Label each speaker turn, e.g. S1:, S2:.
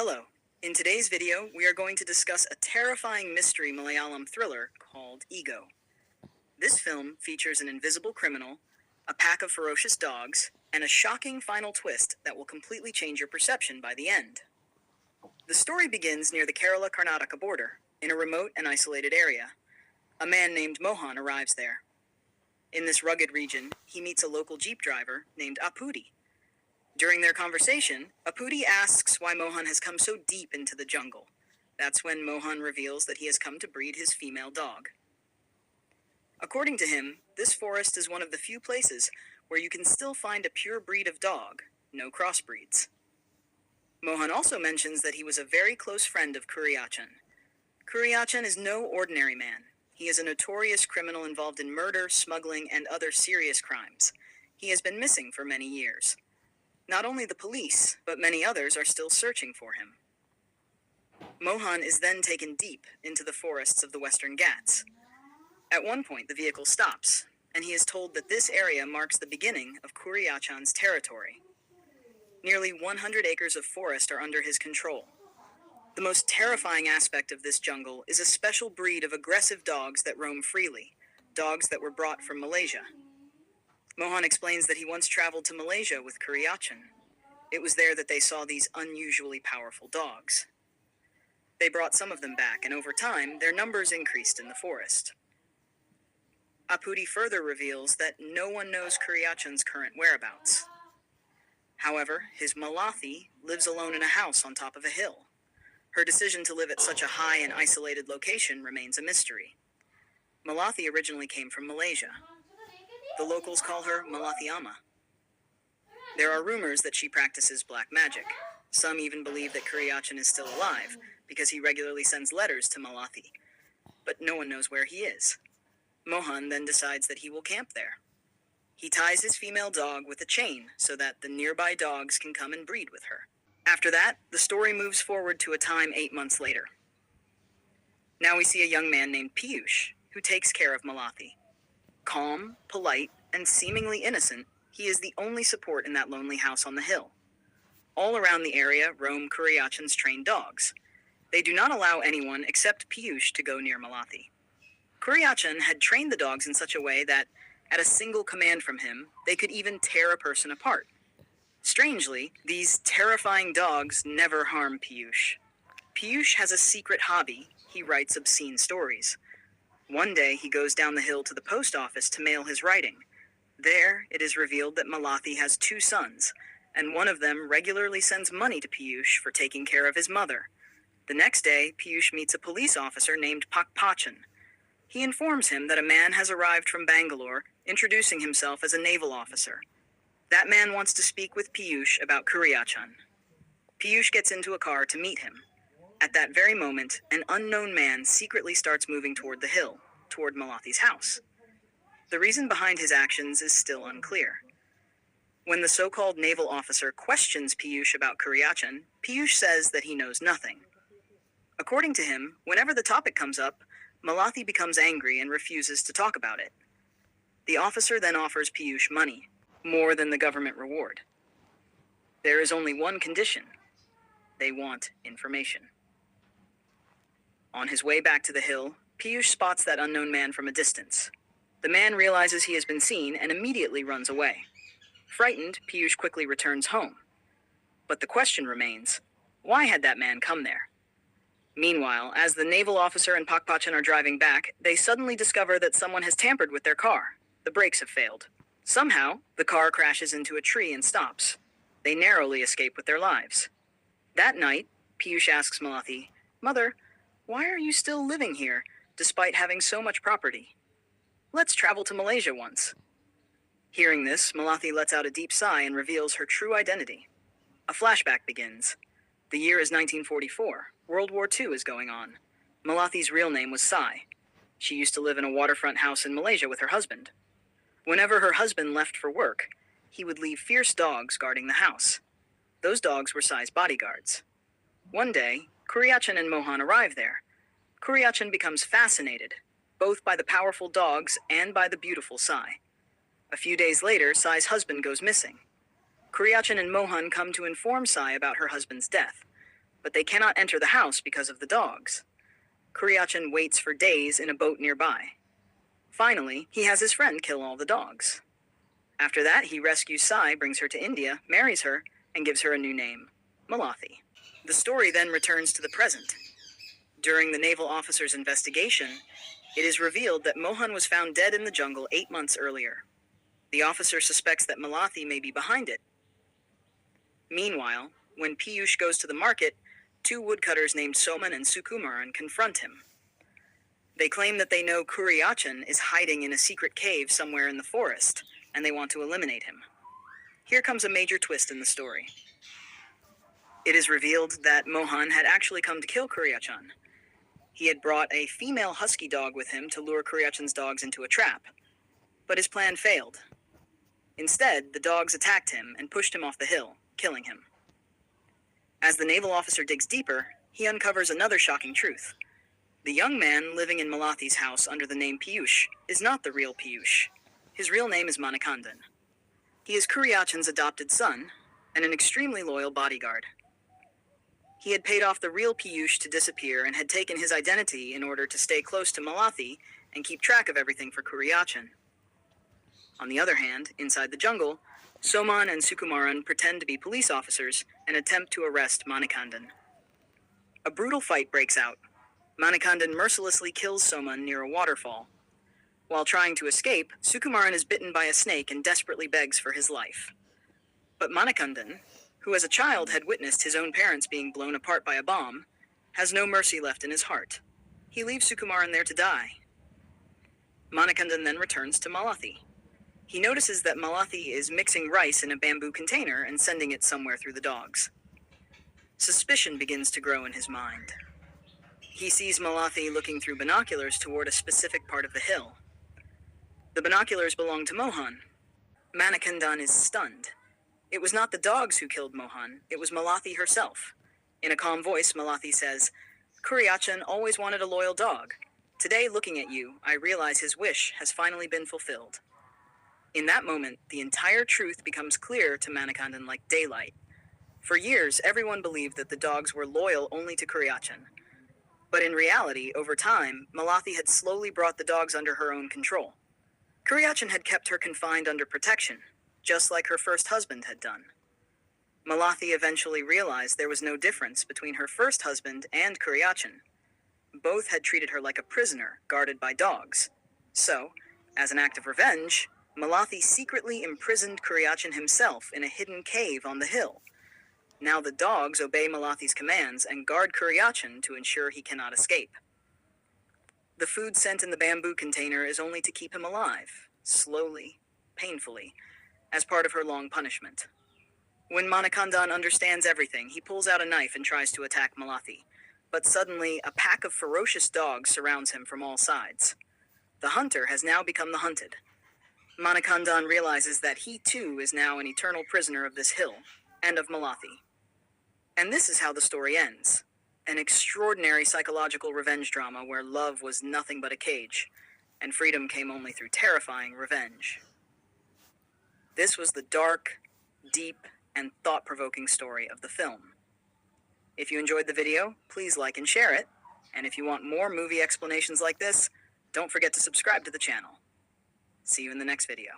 S1: Hello. In today's video, we are going to discuss a terrifying mystery Malayalam thriller called EKO. This film features an invisible criminal, a pack of ferocious dogs, and a shocking final twist that will completely change your perception by the end. The story begins near the Kerala-Karnataka border, in a remote and isolated area. A man named Mohan arrives there. In this rugged region, he meets a local jeep driver named Apudi. During their conversation, Apudi asks why Mohan has come so deep into the jungle. That's when Mohan reveals that he has come to breed his female dog. According to him, this forest is one of the few places where you can still find a pure breed of dog, no crossbreeds. Mohan also mentions that he was a very close friend of Kuriyachan. Kuriyachan is no ordinary man. He is a notorious criminal involved in murder, smuggling, and other serious crimes. He has been missing for many years. Not only the police, but many others are still searching for him. Mohan is then taken deep into the forests of the Western Ghats. At one point, the vehicle stops, and he is told that this area marks the beginning of Kuriyachan's territory. Nearly 100 acres of forest are under his control. The most terrifying aspect of this jungle is a special breed of aggressive dogs that roam freely, dogs that were brought from Malaysia. Mohan explains that he once traveled to Malaysia with Kuriyachan. It was there that they saw these unusually powerful dogs. They brought some of them back, and over time, their numbers increased in the forest. Apudi further reveals that no one knows Kuriyachan's current whereabouts. However, his Malathi lives alone in a house on top of a hill. Her decision to live at such a high and isolated location remains a mystery. Malathi originally came from Malaysia. The locals call her Malathi Amma. There are rumors that she practices black magic. Some even believe that Kuriyachan is still alive because he regularly sends letters to Malathi, but no one knows where he is. Mohan then decides that he will camp there. He ties his female dog with a chain so that the nearby dogs can come and breed with her. After that, the story moves forward to a time 8 months later. Now we see a young man named Piyush, who takes care of Malathi. Calm, polite, and seemingly innocent, he is the only support in that lonely house on the hill. All around the area roam Kuriyachan's trained dogs. They do not allow anyone except Piyush to go near Malathi. Kuriyachan had trained the dogs in such a way that, at a single command from him, they could even tear a person apart. Strangely, these terrifying dogs never harm Piyush. Piyush has a secret hobby. He writes obscene stories. One day, he goes down the hill to the post office to mail his writing. There, it is revealed that Malathi has 2 sons, and one of them regularly sends money to Piyush for taking care of his mother. The next day, Piyush meets a police officer named Pakpachan. He informs him that a man has arrived from Bangalore, introducing himself as a naval officer. That man wants to speak with Piyush about Kuriyachan. Piyush gets into a car to meet him. At that very moment, an unknown man secretly starts moving toward the hill, toward Malathi's house. The reason behind his actions is still unclear. When the so-called naval officer questions Piyush about Kuriyachan, Piyush says that he knows nothing. According to him, whenever the topic comes up, Malathi becomes angry and refuses to talk about it. The officer then offers Piyush money, more than the government reward. There is only one condition. They want information. On his way back to the hill, Piyush spots that unknown man from a distance. The man realizes he has been seen and immediately runs away. Frightened, Piyush quickly returns home. But the question remains, why had that man come there? Meanwhile, as the naval officer and Pakpachan are driving back, they suddenly discover that someone has tampered with their car. The brakes have failed. Somehow, the car crashes into a tree and stops. They narrowly escape with their lives. That night, Piyush asks Malathi, "Mother, why are you still living here, despite having so much property? Let's travel to Malaysia once." Hearing this, Malathi lets out a deep sigh and reveals her true identity. A flashback begins. The year is 1944. World War II is going on. Malathi's real name was Sai. She used to live in a waterfront house in Malaysia with her husband. Whenever her husband left for work, he would leave fierce dogs guarding the house. Those dogs were Sai's bodyguards. One day, Kuriyachan and Mohan arrive there. Kuriyachan becomes fascinated, both by the powerful dogs and by the beautiful Sai. A few days later, Sai's husband goes missing. Kuriyachan and Mohan come to inform Sai about her husband's death. but they cannot enter the house because of the dogs. Kuriyachan waits for days in a boat nearby. Finally, he has his friend kill all the dogs. After that, he rescues Sai, brings her to India, marries her, and gives her a new name, Malathi. The story then returns to the present. During the naval officer's investigation, it is revealed that Mohan was found dead in the jungle 8 months earlier. The officer suspects that Malathi may be behind it. Meanwhile, when Piyush goes to the market, 2 woodcutters named Soman and Sukumaran confront him. They claim that they know Kuriyachan is hiding in a secret cave somewhere in the forest, and they want to eliminate him. Here comes a major twist in the story. It is revealed that Mohan had actually come to kill Kuriyachan. He had brought a female husky dog with him to lure Kuriyachan's dogs into a trap, but his plan failed. Instead, the dogs attacked him and pushed him off the hill, killing him. As the naval officer digs deeper, he uncovers another shocking truth. The young man living in Malathi's house under the name Piyush is not the real Piyush. His real name is Manikandan. He is Kuriyachan's adopted son and an extremely loyal bodyguard. He had paid off the real Piyush to disappear and had taken his identity in order to stay close to Malathi and keep track of everything for Kuriyachan. On the other hand, inside the jungle, Soman and Sukumaran pretend to be police officers and attempt to arrest Manikandan. A brutal fight breaks out. Manikandan mercilessly kills Soman near a waterfall. While trying to escape, Sukumaran is bitten by a snake and desperately begs for his life. But Manikandan, who as a child had witnessed his own parents being blown apart by a bomb, has no mercy left in his heart. He leaves Sukumaran there to die. Manikandan then returns to Malathi. He notices that Malathi is mixing rice in a bamboo container and sending it somewhere through the dogs. Suspicion begins to grow in his mind. He sees Malathi looking through binoculars toward a specific part of the hill. The binoculars belong to Mohan. Manikandan is stunned. It was not the dogs who killed Mohan, it was Malathi herself. In a calm voice, Malathi says, "Kuriyachan always wanted a loyal dog. Today, looking at you, I realize his wish has finally been fulfilled." In that moment, the entire truth becomes clear to Manikandan like daylight. For years, everyone believed that the dogs were loyal only to Kuriyachan. But in reality, over time, Malathi had slowly brought the dogs under her own control. Kuriyachan had kept her confined under protection, just like her first husband had done. Malathi eventually realized there was no difference between her first husband and Kuriyachan. Both had treated her like a prisoner, guarded by dogs. So, as an act of revenge, Malathi secretly imprisoned Kuriyachan himself in a hidden cave on the hill. Now the dogs obey Malathi's commands and guard Kuriyachan to ensure he cannot escape. The food sent in the bamboo container is only to keep him alive, slowly, painfully, as part of her long punishment. When Manikandan understands everything, he pulls out a knife and tries to attack Malathi. But suddenly, a pack of ferocious dogs surrounds him from all sides. The hunter has now become the hunted. Manikandan realizes that he too is now an eternal prisoner of this hill, and of Malathi. And this is how the story ends. An extraordinary psychological revenge drama where love was nothing but a cage, and freedom came only through terrifying revenge. This was the dark, deep, and thought-provoking story of the film. If you enjoyed the video, please like and share it, and if you want more movie explanations like this, don't forget to subscribe to the channel. See you in the next video.